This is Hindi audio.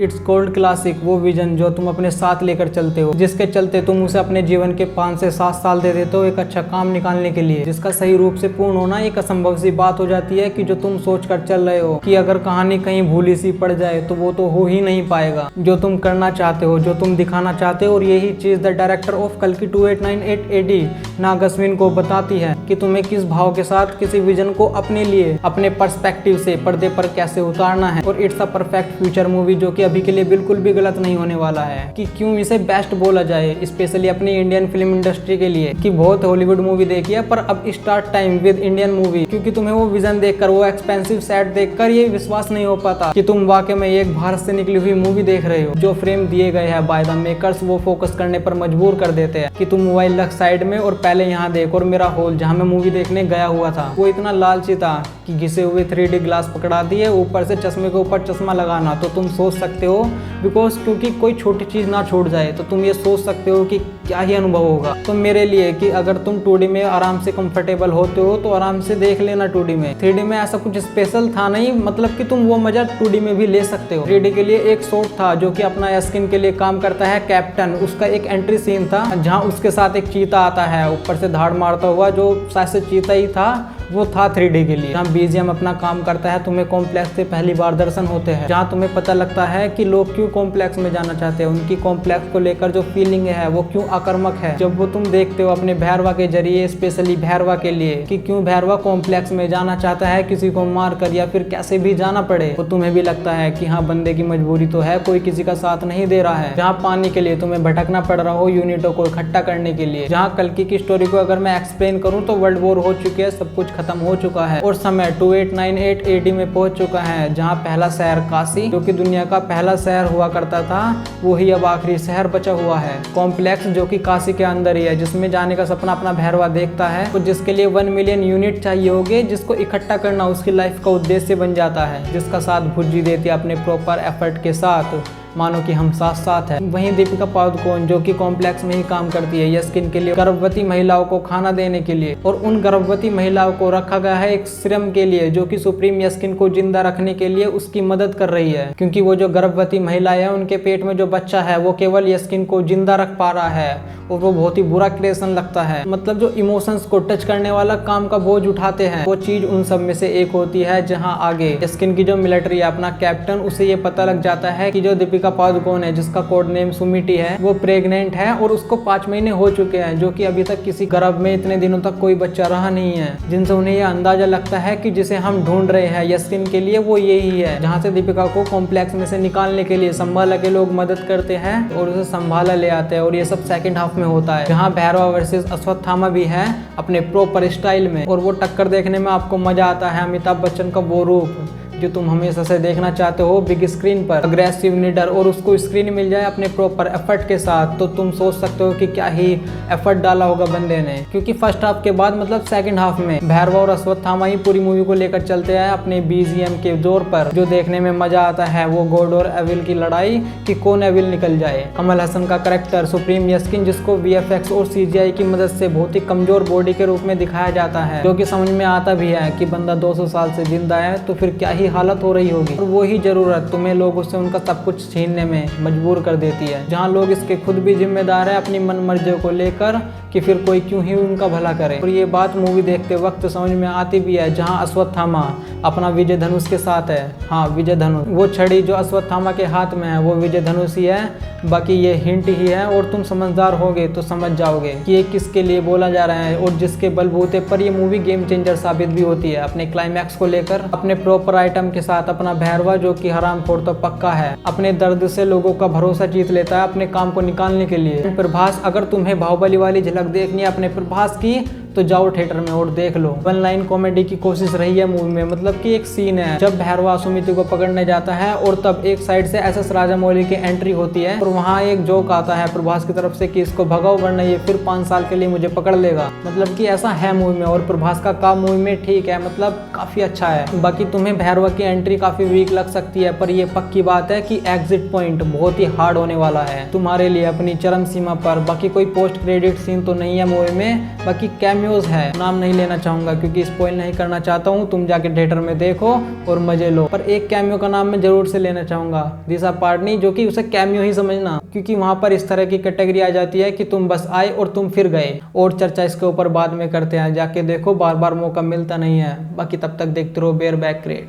इट्स कोल्ड क्लासिक, वो विजन जो तुम अपने साथ लेकर चलते हो, जिसके चलते तुम उसे अपने जीवन के 5 से 7 साल दे देते हो एक अच्छा काम निकालने के लिए, जिसका सही रूप से पूर्ण होना एक असंभव सी बात हो जाती है कि जो तुम सोच कर चल रहे हो कि अगर कहानी कहीं भूली सी पड़ जाए तो वो तो हो ही नहीं पाएगा जो तुम करना चाहते हो, जो तुम दिखाना चाहते हो। और यही चीज द डायरेक्टर ऑफ कल्कि 2898 AD नाग अश्विन को बताती है कि तुम्हें किस भाव के साथ किसी विजन को अपने लिए अपने पर्सपेक्टिव से पर्दे पर कैसे उतारना है। और it's a perfect future movie जो कि अभी के लिए बिल्कुल भी गलत नहीं होने वाला है कि क्यों इसे बेस्ट बोला जाए, स्पेशली अपनी इंडियन फिल्म इंडस्ट्री के लिए कि बहुत हॉलीवुड मूवी देखी है पर अब start time with Indian movie, क्योंकि तुम्हें वो विजन देखकर, वो एक्सपेंसिव सेट देखकर ये विश्वास नहीं हो पाता कि तुम वाकई में एक भारत से निकली हुई मूवी देख रहे हो। जो फ्रेम दिए गए हैं बाय द मेकर्स वो फोकस करने पर मजबूर कर देते हैं कि तुम मोबाइल रख साइड में और पहले यहाँ देख। और मेरा हॉल जहाँ मैं मूवी देखने गया हुआ था वो इतना लालची था कि घिसे हुए 3D ग्लास पकड़ा दिए, ऊपर से चश्मे के ऊपर चश्मा लगाना। तो तुम सोच सकते हो क्योंकि कोई छोटी चीज ना छूट जाए तो तुम ये सोच सकते हो कि क्या ही अनुभव होगा। तो मेरे लिए कि अगर तुम 2D में आराम से कंफर्टेबल होते हो तो आराम से देख लेना 2D में। 3D में ऐसा कुछ स्पेशल था नहीं, मतलब कि तुम वो मजा 2D में भी ले सकते हो। 3D के लिए एक शॉट था जो कि अपना स्किन के लिए काम करता है, कैप्टन, उसका एक एंट्री सीन था जहाँ उसके साथ एक चीता आता है ऊपर से धाड़ मारता हुआ, जो शायद से चीता ही था, वो था 3D के लिए। जहाँ BGM अपना काम करता है, तुम्हें कॉम्प्लेक्स से पहली बार दर्शन होते हैं, जहाँ तुम्हें पता लगता है कि लोग क्यों कॉम्प्लेक्स में जाना चाहते हैं, उनकी कॉम्प्लेक्स को लेकर जो फीलिंग है वो क्यों आक्रामक है। जब वो तुम देखते हो अपने भैरवा के जरिए, स्पेशली भैरवा के लिए कि क्यों भैरवा कॉम्प्लेक्स में जाना चाहता है किसी को मार कर या फिर कैसे भी जाना पड़े, तो तुम्हें भी लगता है कि हाँ बंदे की मजबूरी तो है, कोई किसी का साथ नहीं दे रहा है। जहाँ पानी के लिए तुम्हें भटकना पड़ रहा हो यूनिटों को इकट्ठा करने के लिए। जहाँ कल्कि की स्टोरी को अगर मैं एक्सप्लेन करूँ तो वर्ल्ड वॉर हो चुकी है, सब कुछ खत्म हो चुका है और समय 2898 AD में पहुंच चुका है, जहां पहला शहर काशी जो कि दुनिया का पहला शहर हुआ करता था वही अब आखिरी शहर बचा हुआ है। कॉम्प्लेक्स जो कि काशी के अंदर ही है, जिसमें जाने का सपना अपना भैरवा देखता है, तो जिसके लिए 1 मिलियन यूनिट चाहिए होंगे, जिसको इकट्ठा करना उसकी लाइफ का उद्देश्य बन जाता है, जिसका साथ भुज्जी देती है अपने प्रॉपर एफर्ट के साथ, मानो कि हम साथ साथ हैं। वहीं दीपिका पादुकोण जो कि कॉम्प्लेक्स में ही काम करती है यस्किन के लिए, गर्भवती महिलाओं को खाना देने के लिए, और उन गर्भवती महिलाओं को रखा गया है एक सीरम के लिए जो कि सुप्रीम यस्किन को जिंदा रखने के लिए उसकी मदद कर रही है, क्योंकि वो जो गर्भवती महिलाएं हैं उनके पेट में जो बच्चा है वो केवल यस्किन को जिंदा रख पा रहा है। और वो बहुत ही बुरा क्रिएशन लगता है, मतलब जो इमोशंस को टच करने वाला काम का बोझ उठाते हैं, वो चीज उन सब में से एक होती है। जहां आगे यस्किन की जो मिलिट्री है, अपना कैप्टन, उसे ये पता लग जाता है कि जो दीपिका पादुकोण है, जिसका कोड नेम सुमिटी है, वो प्रेग्नेंट है और उसको 5 महीने हो चुके हैं, जो कि अभी तक किसी गर्भ में इतने दिनों तक कोई बच्चा रहा नहीं है, जिनसे उन्हें यह अंदाजा लगता है कि जिसे हम ढूंढ रहे हैं यस्किन के लिए वो यही है। जहाँ से दीपिका को कॉम्प्लेक्स में से निकालने के लिए संभाला के लोग मदद करते हैं और उसे संभाला ले आते हैं, और ये सब सेकंड हाफ में होता है, जहाँ भैरवा वर्सेस अश्वत्थामा भी है अपने प्रॉपर स्टाइल में। और वो टक्कर देखने में आपको मजा आता है, अमिताभ बच्चन का वो रूप जो तुम हमेशा से देखना चाहते हो बिग स्क्रीन पर, अग्रेसिव लीडर, और उसको स्क्रीन मिल जाए अपने प्रॉपर एफर्ट के साथ, तो तुम सोच सकते हो कि क्या ही एफर्ट डाला होगा बंदे ने। क्योंकि फर्स्ट हाफ के बाद मतलब सेकंड हाफ में भैरवा और अश्वत्थामा ही पूरी मूवी को लेकर चलते हैं अपने BGM के जोर पर। जो देखने में मजा आता है वो गॉड और एविल की लड़ाई कि कौन एविल निकल जाए। कमल हसन का कैरेक्टर सुप्रीम यस्किन, जिसको VFX और CGI की मदद से बहुत ही कमजोर बॉडी के रूप में दिखाया जाता है, जो कि समझ में आता भी है कि बंदा 200 साल से जिंदा है तो फिर क्या ही हालत हो रही होगी। और वही जरूरत तुम्हें लोगों से उनका सब कुछ छीनने में मजबूर कर देती है, जहाँ लोग इसके खुद भी जिम्मेदार है अपनी मन मर्जी को लेकर कि फिर कोई क्यों ही उनका भला करे। और ये बात मूवी देखते वक्त समझ में आती भी है, जहाँ अश्वत्थामा अपना विजय धनुष के साथ है। हाँ, विजय धनुष, वो छड़ी जो अश्वत्थामा के हाथ में है वो विजय धनुष ही है, बाकी ये हिंट ही है, और तुम समझदार होगे तो समझ जाओगे कि ये किसके लिए बोला जा रहा है, और जिसके बलबूते पर ये मूवी गेम चेंजर साबित भी होती है अपने क्लाइमैक्स को लेकर। अपने प्रॉपर आइटम के साथ अपना भैरवा जो कि हरामखोर तो पक्का है, अपने दर्द से लोगों का भरोसा जीत लेता है अपने काम को निकालने के लिए। प्रभास, अगर तुम्हें बाहुबली वाली झलक देखनी है अपने प्रभास की तो जाओ थिएटर में और देख लो। 1 लाइन कॉमेडी की कोशिश रही है मूवी में, मतलब कि एक सीन है जब भैरवा सुमिति को पकड़ने जाता है और तब एक साइड से SS राजामौली की एंट्री होती है और वहाँ एक जोक आता है प्रभास की तरफ से कि इसको भगाओ वरना ये फिर 5 साल के लिए मुझे पकड़ लेगा। मतलब कि ऐसा है मूवी में, और प्रभास का काम मूवी में ठीक है, मतलब काफी अच्छा है। बाकी तुम्हें भैरवा की एंट्री काफी वीक लग सकती है, पर ये पक्की बात है कि एग्जिट पॉइंट बहुत ही हार्ड होने वाला है तुम्हारे लिए अपनी चरम सीमा पर। बाकी कोई पोस्ट क्रेडिट सीन तो नहीं है मूवी में, बाकी कैमियो कैमियोज है, नाम नहीं लेना चाहूंगा क्योंकि स्पॉइल नहीं करना चाहता हूँ, तुम जाके थिएटर में देखो और मजे लो। पर एक कैमियो का नाम मैं जरूर से लेना चाहूंगा, दिशा पाटनी, जो कि उसे कैमियो ही समझना, क्योंकि वहां पर इस तरह की कैटेगरी आ जाती है कि तुम बस आए और तुम फिर गए। और चर्चा इसके ऊपर बाद में करते हैं, जाके देखो, बार बार मौका मिलता नहीं है। बाकी तब तक देखते रहो बेयर बैक क्रिएट।